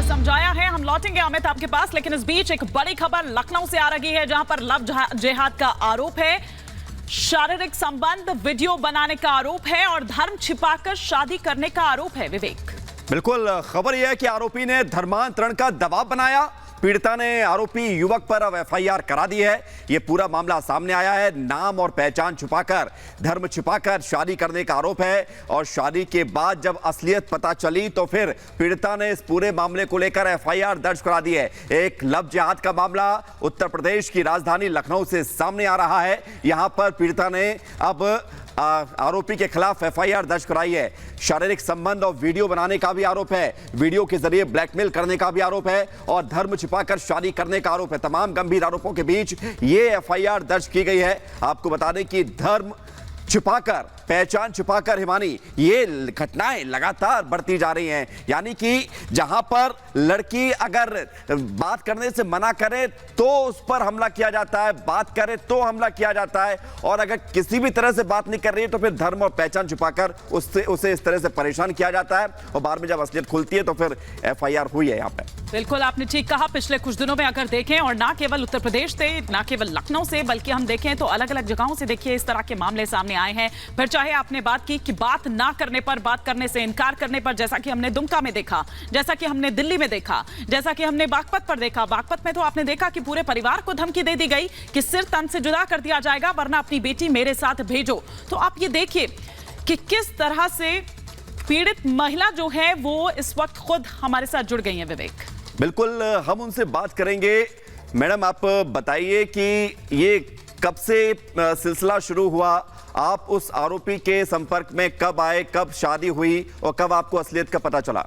समझाया है। हम लौटेंगे अमित आपके पास, लेकिन इस बीच एक बड़ी खबर लखनऊ से आ रही है, जहां पर लव जिहाद का आरोप है, शारीरिक संबंध वीडियो बनाने का आरोप है और धर्म छिपाकर शादी करने का आरोप है। विवेक, बिल्कुल, खबर यह है कि आरोपी ने धर्मांतरण का दबाव बनाया। पीड़िता ने आरोपी युवक पर अब एफआईआर करा दी है। यह पूरा मामला सामने आया है। नाम और पहचान छुपाकर, धर्म छिपाकर शादी करने का आरोप है और शादी के बाद जब असलियत पता चली तो फिर पीड़िता ने इस पूरे मामले को लेकर एफआईआर दर्ज करा दी है। एक लव जिहाद का मामला उत्तर प्रदेश की राजधानी लखनऊ से सामने आ रहा है। यहां पर पीड़िता ने अब आरोपी के खिलाफ एफआईआर दर्ज कराई है। शारीरिक संबंध और वीडियो बनाने का भी आरोप है, वीडियो के जरिए ब्लैकमेल करने का भी आरोप है और धर्म छिपाकर शादी करने का आरोप है। तमाम गंभीर आरोपों के बीच ये एफआईआर दर्ज की गई है। आपको बता दें कि धर्म छिपाकर, पहचान छिपाकर हिमानी, ये घटनाएं लगातार बढ़ती जा रही हैं। यानी कि जहां पर लड़की अगर बात करने से मना करे तो उस पर हमला किया जाता है, बात करे तो हमला किया जाता है, और अगर किसी भी तरह से बात नहीं कर रही है तो फिर धर्म और पहचान छिपाकर उसे इस तरह से परेशान किया जाता है और बाद में जब असलियत खुलती है तो फिर एफआईआर हुई है यहाँ पे। बिल्कुल आपने ठीक कहा। पिछले कुछ दिनों में अगर देखें, और ना केवल उत्तर प्रदेश से, ना केवल लखनऊ से, बल्कि हम देखें तो अलग अलग जगहों से देखिए इस तरह के मामले सामने आए हैं। फिर चाहे आपने बात की कि बात ना करने पर, बात करने से इनकार करने पर, जैसा कि हमने दुमका में देखा, जैसा कि हमने दिल्ली में देखा, जैसा कि हमने बागपत पर देखा। बागपत में तो आपने देखा कि पूरे परिवार को धमकी दे दी गई कि सिर तन से जुदा कर दिया जाएगा वरना अपनी बेटी मेरे साथ भेजो। तो आप ये देखिए कि किस तरह से पीड़ित महिला जो है वो इस वक्त खुद हमारे साथ जुड़ गई है। विवेक, बिल्कुल, हम उनसे बात करेंगे। मैडम, आप बताइए कि ये कब से सिलसिला शुरू हुआ? आप उस आरोपी के संपर्क में कब आए, कब शादी हुई और कब आपको असलियत का पता चला?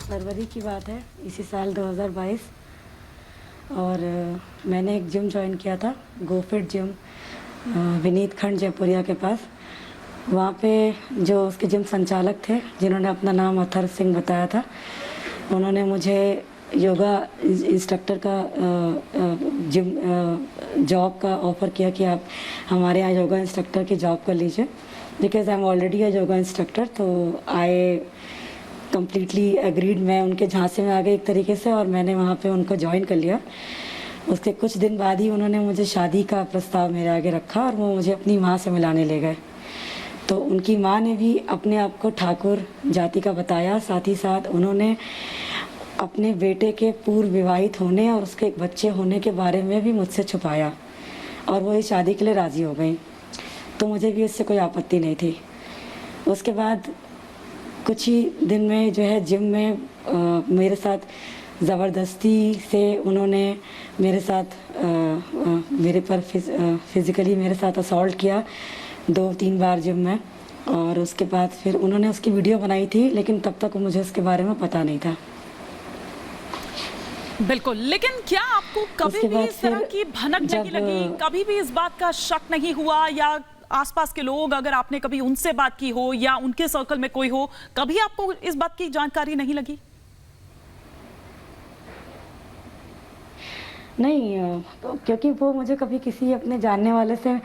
फरवरी की बात है, इसी साल 2022, और मैंने एक जिम ज्वाइन किया था, गोफिट जिम, विनीत खंड जयपुरिया के पास। वहाँ पे जो उसके जिम संचालक थे, जिन्होंने अपना नाम अथर्व सिंह बताया था, उन्होंने मुझे योगा इंस्ट्रक्टर का जिम जॉब का ऑफ़र किया कि आप हमारे यहाँ योगा इंस्ट्रक्टर की जॉब कर लीजिए, because I am already a yoga instructor. तो आई कम्प्लीटली एग्रीड। मैं उनके झांसे में आ गई एक तरीके से, और मैंने वहाँ पे उनको ज्वाइन कर लिया। उसके कुछ दिन बाद ही उन्होंने मुझे शादी का प्रस्ताव मेरे आगे रखा और वो मुझे अपनी माँ से मिलाने ले गए। तो उनकी माँ ने भी अपने आप को ठाकुर जाति का बताया, साथ ही साथ उन्होंने अपने बेटे के पूर्व विवाहित होने और उसके एक बच्चे होने के बारे में भी मुझसे छुपाया, और वो इस शादी के लिए राज़ी हो गई। तो मुझे भी इससे कोई आपत्ति नहीं थी। उसके बाद कुछ ही दिन में जो है जिम में मेरे साथ ज़बरदस्ती से उन्होंने मेरे साथ मेरे पर फिज़िकली मेरे साथ असॉल्ट किया 2-3 बार जिम में। और उसके बाद फिर उन्होंने उसकी वीडियो बनाई थी, लेकिन तब तक मुझे उसके बारे में पता नहीं था। बिल्कुल, लेकिन क्या आपको कभी भी इस तरह की भनक नहीं लगी? कभी भी इस बात का शक नहीं हुआ, या आसपास के लोग, अगर आपने कभी उनसे बात की हो या उनके सर्कल में कोई हो, कभी आपको इस बात की जानकारी नहीं लगी? नहीं, क्योंकि वो मुझे कभी किसी अपने जानने वाले से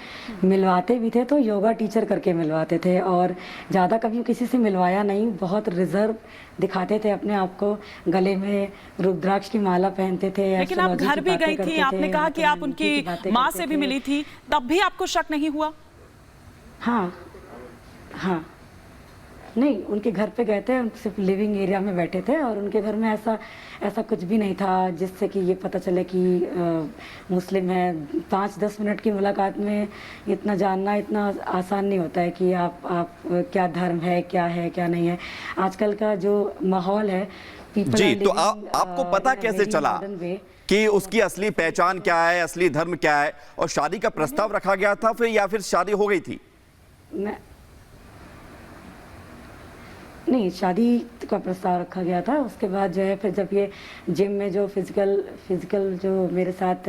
मिलवाते भी थे तो योगा टीचर करके मिलवाते थे, और ज़्यादा कभी किसी से मिलवाया नहीं। बहुत रिजर्व दिखाते थे अपने आप को, गले में रुद्राक्ष की माला पहनते थे। लेकिन आप घर भी गई थी, आपने कहा कि आप उनकी माँ से भी मिली थी, तब भी आपको शक नहीं हुआ? हाँ हाँ, नहीं, उनके घर पे गए थे, सिर्फ लिविंग एरिया में बैठे थे, और उनके घर में ऐसा कुछ भी नहीं था जिससे कि ये पता चले कि मुस्लिम है। 5-10 मिनट की मुलाकात में इतना जानना इतना आसान नहीं होता है कि आप क्या धर्म है क्या नहीं है। आजकल का जो माहौल है जी, तो आपको पता कैसे चला कि उसकी असली पहचान क्या है, असली धर्म क्या है, और शादी का प्रस्ताव रखा गया था फिर, या फिर शादी हो गई थी? नहीं, शादी का प्रस्ताव रखा गया था। उसके बाद जो है फिर जब ये जिम में जो फिजिकल जो मेरे साथ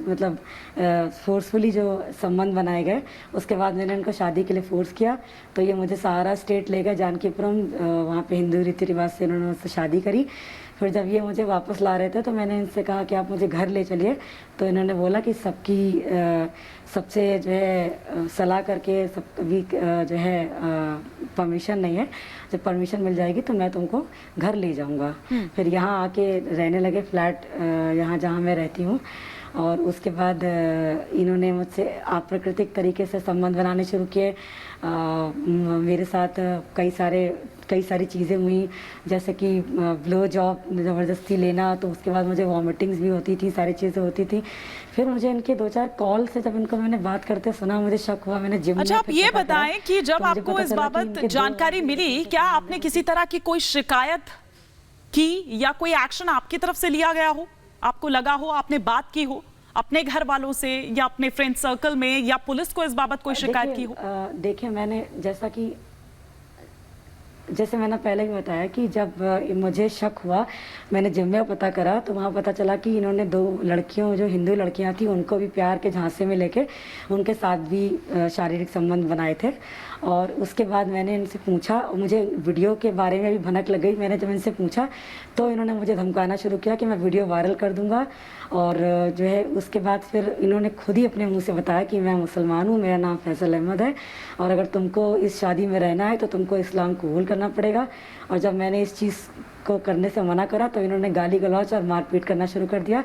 मतलब फोर्सफुली जो संबंध बनाए गए, उसके बाद मैंने उनको शादी के लिए फोर्स किया। तो ये मुझे सहारा स्टेट ले गए, जानकीपुरम, वहाँ पे हिंदू रीति रिवाज से उन्होंने मुझसे शादी करी। फिर जब ये मुझे वापस ला रहे थे तो मैंने इनसे कहा कि आप मुझे घर ले चलिए, तो इन्होंने बोला कि सबसे जो है सलाह करके सबकी जो है परमिशन नहीं है, जब परमिशन मिल जाएगी तो मैं तुमको घर ले जाऊंगा। फिर यहाँ आके रहने लगे फ्लैट यहाँ जहाँ मैं रहती हूँ, और उसके बाद इन्होंने मुझसे अप्राकृतिक तरीके से संबंध बनाने शुरू किए। मेरे साथ कई सारी चीज़ें हुई, जैसे कि ब्लो जॉब ज़बरदस्ती लेना, तो उसके बाद मुझे वॉमिटिंग्स भी होती थी, सारी चीज़ें होती थी। फिर मुझे इनके 2-4 कॉल से जब इनको मैंने बात करते सुना, मुझे शक हुआ, मैंने जिम अच्छा, आप ये बताएं कि जब आपको इस बाबत जानकारी मिली, क्या आपने किसी तरह की कोई शिकायत की या कोई एक्शन आपकी तरफ से लिया गया हो? आपको लगा हो, आपने बात की हो अपने घर वालों से या अपने फ्रेंड सर्कल में, या पुलिस को इस बाबत कोई शिकायत की हो? देखिए, मैंने जैसे मैंने पहले भी बताया कि जब मुझे शक हुआ, मैंने जिम में पता करा तो वहाँ पता चला कि इन्होंने 2 लड़कियों, जो हिंदू लड़कियाँ थी, उनको भी प्यार के झांसे में लेके उनके साथ भी शारीरिक संबंध बनाए थे। और उसके बाद मैंने इनसे पूछा, मुझे वीडियो के बारे में भी भनक लग गई। मैंने जब इनसे पूछा तो इन्होंने मुझे धमकाना शुरू किया कि मैं वीडियो वायरल कर दूंगा, और जो है उसके बाद फिर इन्होंने खुद ही अपने मुंह से बताया कि मैं मुसलमान हूँ, मेरा नाम फैसल अहमद है, और अगर तुमको इस शादी में रहना है तो तुमको इस्लाम कबूल करना पड़ेगा। और जब मैंने इस चीज़ को करने से मना करा तो इन्होंने गाली गलौज और मारपीट करना शुरू कर दिया,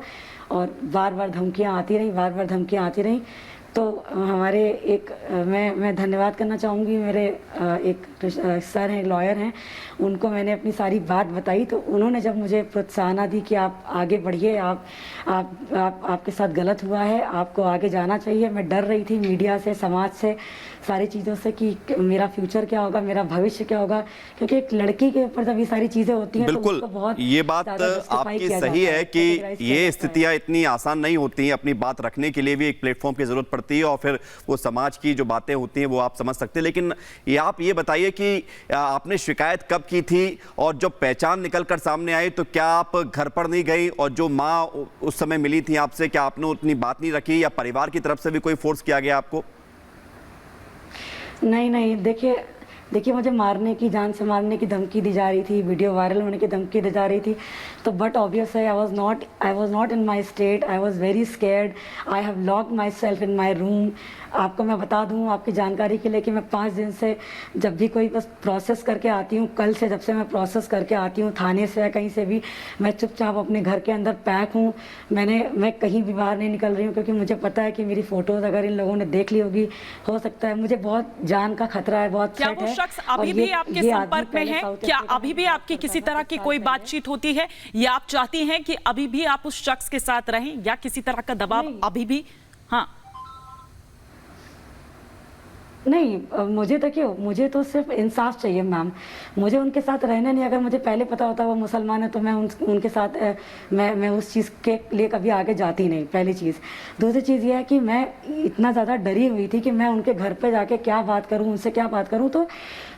और बार बार धमकियाँ आती रहीं। तो हमारे मैं धन्यवाद करना चाहूँगी, मेरे एक सर हैं, लॉयर हैं, उनको मैंने अपनी सारी बात बताई, तो उन्होंने जब मुझे प्रोत्साहन दी कि आप आगे बढ़िए, आपके साथ गलत हुआ है, आपको आगे जाना चाहिए। मैं डर रही थी मीडिया से, समाज से, सारी चीज़ों से कि मेरा फ्यूचर क्या होगा, मेरा भविष्य क्या होगा, क्योंकि एक लड़की के ऊपर जब ये सारी चीज़ें होती हैं बिल्कुल, तो बहुत ये बात आपकी सही है कि ये स्थितियां इतनी आसान नहीं होती हैं। अपनी बात रखने के लिए भी एक प्लेटफॉर्म की जरूरत पड़ती है, और फिर वो समाज की जो बातें होती हैं वो आप समझ सकते हैं। लेकिन आप ये बताइए कि आपने शिकायत कब की थी, और जब पहचान निकलकर सामने आई तो क्या आप घर पर नहीं गई, और जो माँ उस समय मिली थी आपसे, क्या आपने उतनी बात नहीं रखी, या परिवार की तरफ से भी कोई फोर्स किया गया आपको? नहीं, देखिए मुझे जान से मारने की धमकी दी जा रही थी, वीडियो वायरल होने की धमकी दी जा रही थी। तो बट ऑब्वियस है, I was not in my state, I was very scared, I have locked my self in my room. आपको मैं बता दूं, आपकी जानकारी के लिए, कि मैं 5 दिन से जब भी कोई बस प्रोसेस करके आती हूँ, कल से जब से मैं प्रोसेस करके आती हूँ थाने से या कहीं से भी, मैं चुपचाप अपने घर के अंदर पैक हूँ। मैं कहीं भी बाहर नहीं निकल रही हूँ, क्योंकि मुझे पता है कि मेरी फोटोज़ अगर इन लोगों ने देख ली होगी, हो सकता है, मुझे बहुत जान का खतरा है, बहुत थ्रेट है। शख्स अभी भी आपके संपर्क में है? क्या अभी भी आपकी किसी तरह की कोई बातचीत होती है, या आप चाहती हैं कि अभी भी आप उस शख्स के साथ रहें, या किसी तरह का दबाव अभी भी? हाँ, नहीं, मुझे तो सिर्फ इंसाफ चाहिए मैम। मुझे उनके साथ रहना नहीं। अगर मुझे पहले पता होता वो मुसलमान है तो मैं उनके साथ मैं उस चीज़ के लिए कभी आगे जाती नहीं, पहली चीज़। दूसरी चीज़ ये है कि मैं इतना ज़्यादा डरी हुई थी कि मैं उनके घर पे जाके क्या बात करूं, उनसे क्या बात करूं। तो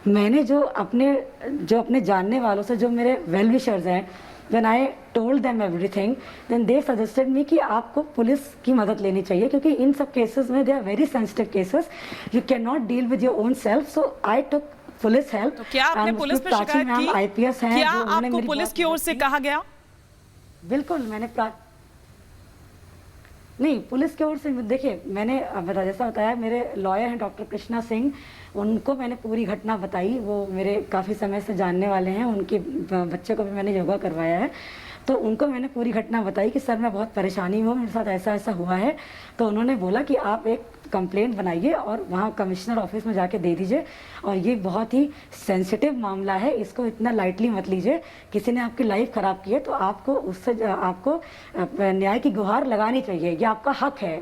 मैंने जो अपने जानने वालों से, जो मेरे वेल विशर्स हैं, when I told them everything, then they suggested me कि आपको पुलिस की मदद लेनी चाहिए, क्योंकि इन सब केसेस में they are very sensitive cases, you cannot deal with your own self, so I took police help। तो क्या आपने पुलिस पे शिकायत की? IPS हैं, क्या आपको पुलिस की ओर से कहा गया? बिल्कुल, नहीं, पुलिस की ओर से देखिए, मैंने जैसा बताया, मेरे लॉयर हैं डॉक्टर कृष्णा सिंह, उनको मैंने पूरी घटना बताई। वो मेरे काफ़ी समय से जानने वाले हैं, उनके बच्चे को भी मैंने योगा करवाया है, तो उनको मैंने पूरी घटना बताई कि सर मैं बहुत परेशानी हूँ, मेरे साथ ऐसा ऐसा हुआ है। तो उन्होंने बोला कि आप एक कंप्लेंट बनाइए और वहाँ कमिश्नर ऑफिस में जाके दे दीजिए, और ये बहुत ही सेंसिटिव मामला है, इसको इतना लाइटली मत लीजिए। किसी ने आपकी लाइफ ख़राब की है तो आपको न्याय की गुहार लगानी चाहिए, ये आपका हक है।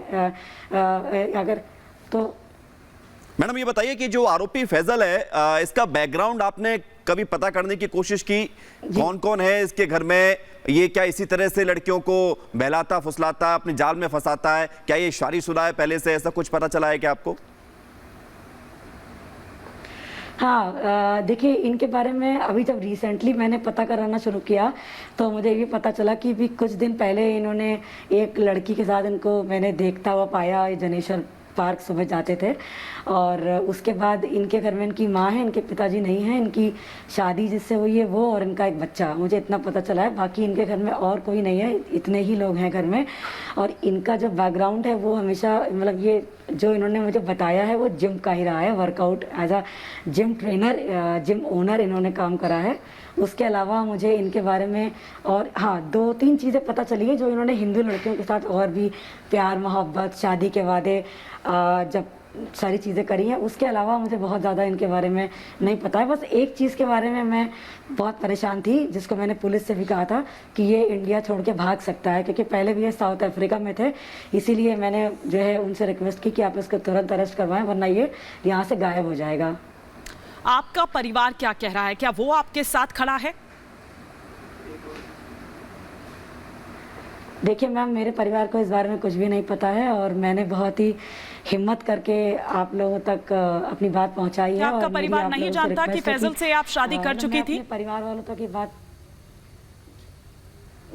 अगर तो मैडम ये बताइए कि जो आरोपी फैजल है, इसका बैकग्राउंड आपने कभी पता करने की कोशिश की? कौन कौन है इसके घर में? ये क्या इसी तरह से लड़कियों को बहलाता फुसलाता, अपने जाल में फंसाता है? क्या ये शादीशुदा है पहले से? ऐसा कुछ पता चला है क्या आपको? हाँ, देखिए, इनके बारे में अभी जब रिसेंटली मैंने पता कराना शुरू किया तो मुझे ये पता चला कि भी कुछ दिन पहले इन्होंने एक लड़की के साथ, इनको मैंने देखता हुआ पाया जनेश्वर पार्क सुबह जाते थे। और उसके बाद इनके घर में इनकी माँ है, इनके पिताजी नहीं हैं, इनकी शादी जिससे हुई है वो और इनका एक बच्चा, मुझे इतना पता चला है। बाकी इनके घर में और कोई नहीं है, इतने ही लोग हैं घर में। और इनका जो बैकग्राउंड है वो हमेशा मतलब ये जो इन्होंने मुझे बताया है वो जिम का ही रहा है, workout as a gym trainer, gym owner इन्होंने काम करा है। उसके अलावा मुझे इनके बारे में और हाँ 2-3 चीज़ें पता चली है जो इन्होंने हिंदू लड़कियों के साथ और भी प्यार मोहब्बत शादी के वादे जब सारी चीज़ें करी हैं। उसके अलावा मुझे बहुत ज़्यादा इनके बारे में नहीं पता है। बस एक चीज़ के बारे में मैं बहुत परेशान थी जिसको मैंने पुलिस से भी कहा था कि ये इंडिया छोड़ के भाग सकता है, क्योंकि पहले भी ये साउथ अफ्रीका में थे। इसीलिए मैंने जो है उनसे रिक्वेस्ट की कि आप इसको तुरंत अरेस्ट करवाएं वरना ये यहाँ से गायब हो जाएगा। आपका परिवार क्या कह रहा है? क्या वो आपके साथ खड़ा है? देखिए मैम, मेरे परिवार को इस बारे में कुछ भी नहीं पता है और मैंने बहुत ही हिम्मत करके आप लोगों तक अपनी बात पहुंचाई है। आपका परिवार नहीं जानता कि फैजल से आप शादी कर चुकी थी? परिवार वालों तक ये बात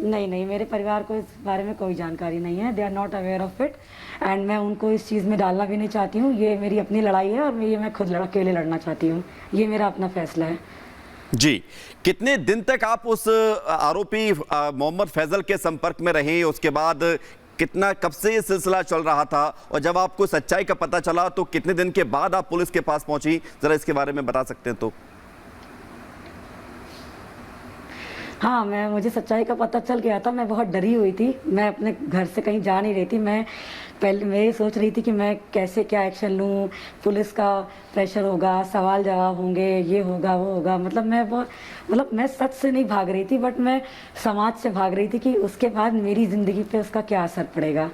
नहीं, मेरे परिवार को इस बारे में कोई जानकारी नहीं है। They are not aware of it and मैं उनको इस चीज़ में डालना भी नहीं चाहती हूँ। ये मेरी अपनी लड़ाई है और मैं खुद अकेले लड़ना चाहती हूँ। ये मेरा अपना फैसला है। जी, कितने दिन तक आप उस आरोपी मोहम्मद फैजल के संपर्क में रहे? उसके बाद कब से ये सिलसिला चल रहा था और जब आपको सच्चाई का पता चला तो कितने दिन के बाद आप पुलिस के पास पहुंची? जरा इसके बारे में बता सकते हैं तो। हाँ, मुझे सच्चाई का पता चल गया था। मैं बहुत डरी हुई थी, मैं अपने घर से कहीं जा नहीं रही थी। मैं ये सोच रही थी कि मैं कैसे क्या एक्शन लूँ, पुलिस का प्रेशर होगा, सवाल जवाब होंगे, ये होगा वो होगा। मतलब मैं सच से नहीं भाग रही थी, बट मैं समाज से भाग रही थी कि उसके बाद मेरी ज़िंदगी पे उसका क्या असर पड़ेगा।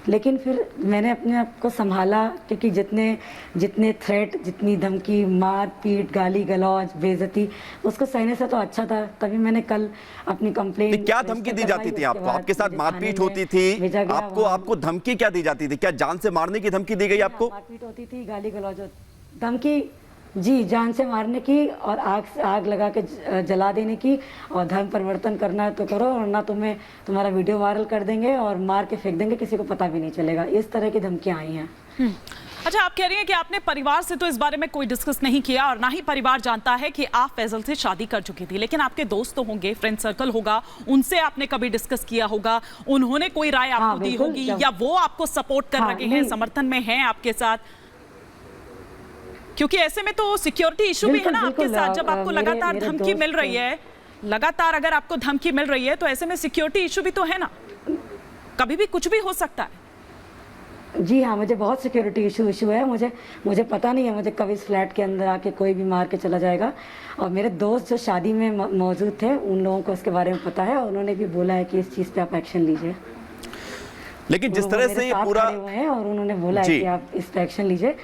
लेकिन फिर मैंने अपने आप को संभाला, क्योंकि जितने थ्रेट, जितनी धमकी, मार पीट, गाली गलौज, बेइज्जती, उसको सहने से तो अच्छा था। तभी मैंने कल अपनी कंप्लेंट। क्या धमकी दी जाती थी आपको? आपके साथ मारपीट होती थी? आपको धमकी क्या दी जाती थी? क्या जान से मारने की धमकी दी गई आपको? मारपीट होती थी, गाली गलौज, धमकी, जी, जान से मारने की और आग लगा के जला देने की, और धर्म परिवर्तन करना है तो करो और ना तुम्हारा वीडियो वायरल कर देंगे और मार के फेंक देंगे, किसी को पता भी नहीं चलेगा। इस तरह की धमकियां आई हैं। अच्छा, आप कह रही हैं कि आपने परिवार से तो इस बारे में कोई डिस्कस नहीं किया और ना ही परिवार जानता है कि आप फैजल से शादी कर चुकी थी, लेकिन आपके दोस्त तो होंगे, फ्रेंड सर्कल होगा, उनसे आपने कभी डिस्कस किया होगा, उन्होंने कोई राय आपको दी होगी, या वो आपको सपोर्ट कर रहे हैं, समर्थन में हैं आपके साथ? क्योंकि ऐसे में तो सिक्योरिटी इशू भी है ना आपके साथ। जब आपको लगातार धमकी मिल रही है, लगातार अगर आपको धमकी मिल रही है तो ऐसे में सिक्योरिटी इशू भी तो है ना, कभी भी कुछ भी हो सकता है। जी हाँ, मुझे बहुत सिक्योरिटी इशू है। मुझे पता नहीं है मुझे कब इस फ्लैट के अंदर आके कोई भी मार के चला जाएगा। और मेरे दोस्त जो शादी में मौजूद थे उन लोगों को इसके बारे में पता है और उन्होंने भी बोला है कि इस चीज़ पे आप एक्शन लीजिए। लेकिन जिस तरह से ये पूरा है और उन्होंने बोला है कि आप इस पे एक्शन लीजिए।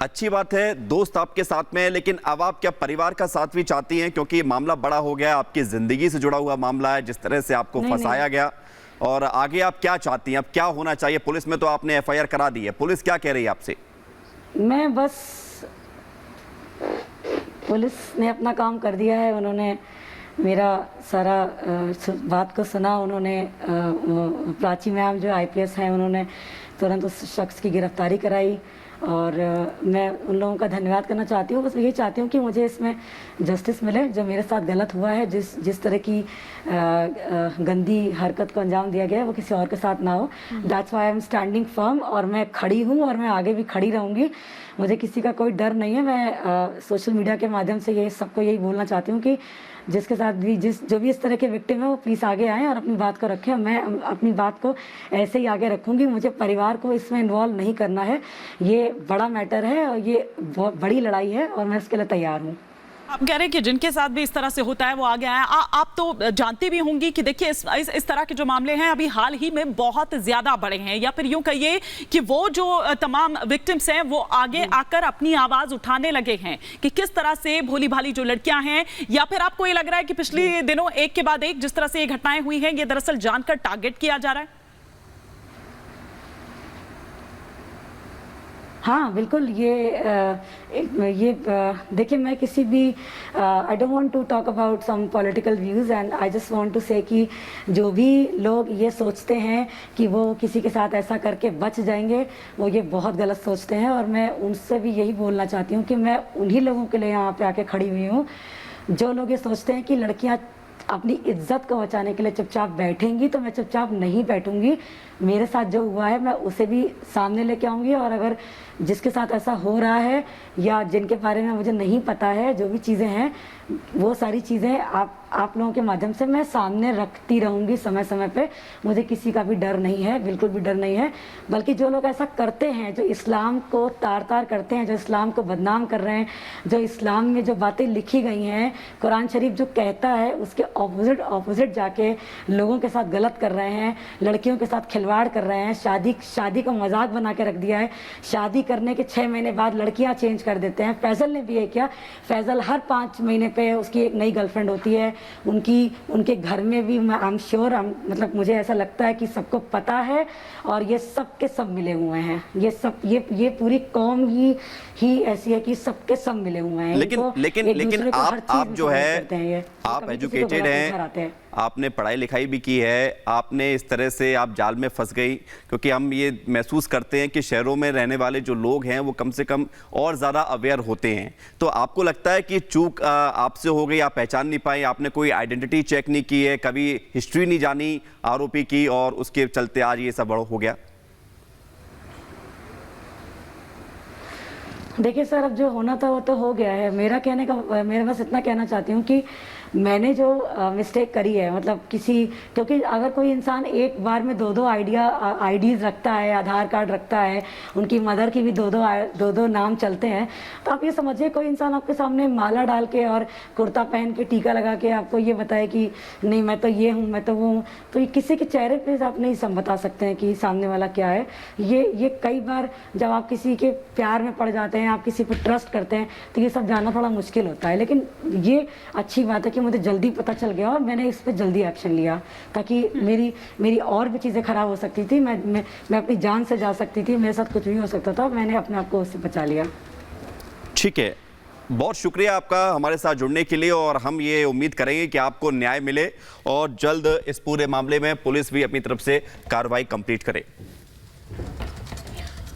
अच्छी बात है, दोस्त आपके साथ में है, लेकिन अब आप क्या परिवार का साथ भी चाहती हैं? क्योंकि मामला बड़ा हो गया, आपकी जिंदगी से जुड़ा हुआ मामला है, जिस तरह से आपको फंसाया गया। और आगे आप क्या चाहती हैं? अब क्या होना चाहिए? पुलिस में तो आपने एफआईआर करा दी है, पुलिस क्या कह रही है आपसे? मैं बस, पुलिस ने अपना काम कर दिया है। उन्होंने मेरा सारा बात को सुना। उन्होंने प्राची मैम जो IPS हैं, उन्होंने तुरंत उस शख्स की गिरफ्तारी कराई और मैं उन लोगों का धन्यवाद करना चाहती हूँ। बस यही चाहती हूँ कि मुझे इसमें जस्टिस मिले। जो मेरे साथ गलत हुआ है, जिस तरह की गंदी हरकत को अंजाम दिया गया है, वो किसी और के साथ ना हो। That's why I am standing firm. और मैं खड़ी हूँ और मैं आगे भी खड़ी रहूँगी। मुझे किसी का कोई डर नहीं है। मैं सोशल मीडिया के माध्यम से ये सबको यही बोलना चाहती हूँ कि जिसके साथ भी जो भी इस तरह के विक्टिम है वो प्लीज़ आगे आएँ और अपनी बात को रखें। मैं अपनी बात को ऐसे ही आगे रखूँगी। मुझे परिवार को इसमें इन्वॉल्व नहीं करना है। ये बड़ा मैटर है और ये बहुत बड़ी लड़ाई है और मैं इसके लिए तैयार हूँ। आप कह रहे हैं कि जिनके साथ भी इस तरह से होता है वो आगे आए। आप तो जानती भी होंगी कि देखिए इस तरह के जो मामले हैं अभी हाल ही में बहुत ज्यादा बढ़े हैं, या फिर यूं कहिए कि वो जो तमाम विक्टिम्स हैं वो आगे आकर अपनी आवाज उठाने लगे हैं कि किस तरह से भोली भाली जो लड़कियां हैं, या फिर आपको ये लग रहा है कि पिछले दिनों एक के बाद एक जिस तरह से ये घटनाएं हुई हैं ये दरअसल जानकर टारगेट किया जा रहा है? हाँ बिल्कुल, देखिए मैं किसी भी I don't want to talk about some political views and I just want to say कि जो भी लोग ये सोचते हैं कि वो किसी के साथ ऐसा करके बच जाएंगे, वो ये बहुत गलत सोचते हैं। और मैं उनसे भी यही बोलना चाहती हूँ कि मैं उन्हीं लोगों के लिए यहाँ पे आके खड़ी हुई हूँ जो लोग ये सोचते हैं कि लड़कियाँ अपनी इज्जत को बचाने के लिए चुपचाप बैठेंगी। तो मैं चुपचाप नहीं बैठूंगी, मेरे साथ जो हुआ है मैं उसे भी सामने लेके आऊँगी। और अगर जिसके साथ ऐसा हो रहा है या जिनके बारे में मुझे नहीं पता है, जो भी चीज़ें हैं वो सारी चीज़ें आप लोगों के माध्यम से मैं सामने रखती रहूँगी समय समय पे। मुझे किसी का भी डर नहीं है, बिल्कुल भी डर नहीं है। बल्कि जो लोग ऐसा करते हैं, जो इस्लाम को तार तार करते हैं, जो इस्लाम को बदनाम कर रहे हैं, जो इस्लाम में जो बातें लिखी गई हैं, कुरान शरीफ जो कहता है उसके ऑपोजिट जाके लोगों के साथ गलत कर रहे हैं, लड़कियों के साथ खिलवाड़ कर रहे हैं, शादी को मजाक बना के रख दिया है। शादी करने के 6 महीने बाद लड़कियां चेंज कर देते हैं। फैजल ने भी ये किया, फैजल हर 5 महीने पे उसकी एक नई गर्लफ्रेंड होती है। उनके घर में भी आई एम श्योर, मतलब मुझे ऐसा लगता है कि सबको पता है और ये सब के सब मिले हुए हैं। ये पूरी कौम ही ऐसी है कि सबके सब मिले हुए हैं। लेकिन आप जो है आप एजुकेटेड हैं, आपने पढ़ाई लिखाई भी की है, आपने इस तरह से आप जाल में फंस गई। क्योंकि हम ये महसूस करते हैं कि शहरों में रहने वाले जो लोग हैं वो कम से कम और ज़्यादा अवेयर होते हैं। तो आपको लगता है कि चूक आपसे हो गई, आप पहचान नहीं पाए, आपने कोई आइडेंटिटी चेक नहीं की है, कभी हिस्ट्री नहीं जानी आरोपी की और उसके चलते आज ये सब हो गया? देखिए सर, अब जो होना था वो तो हो गया है। मेरा बस इतना कहना चाहती हूँ कि मैंने जो मिस्टेक करी है, मतलब क्योंकि अगर कोई इंसान एक बार में दो आईडीज़ रखता है, आधार कार्ड रखता है, उनकी मदर की भी दो नाम चलते हैं, तो आप ये समझिए कोई इंसान आपके सामने माला डाल के और कुर्ता पहन के टीका लगा के आपको ये बताए कि नहीं मैं तो ये हूँ, मैं तो वो हूँ, तो ये किसी के चेहरे पे आप नहीं बता सकते हैं कि सामने वाला क्या है। ये कई बार जब आप किसी के प्यार में पड़ जाते हैं, आप किसी पर ट्रस्ट करते हैं, तो ये सब जानना थोड़ा मुश्किल होता है। लेकिन ये अच्छी बात है कि मुझे जल्दी पता चल गया और मैंने इस पर जल्दी एक्शन लिया, ताकि मेरी और भी चीज़ें खराब हो सकती थी, मैं अपनी जान से जा सकती थी, मेरे साथ कुछ भी हो सकता था। मैंने अपने आप को उससे बचा लिया। ठीक है, बहुत शुक्रिया आपका हमारे साथ जुड़ने के लिए, और हम ये उम्मीद करेंगे कि आपको न्याय मिले और जल्द इस पूरे मामले में पुलिस भी अपनी तरफ से कार्रवाई कंप्लीट करे।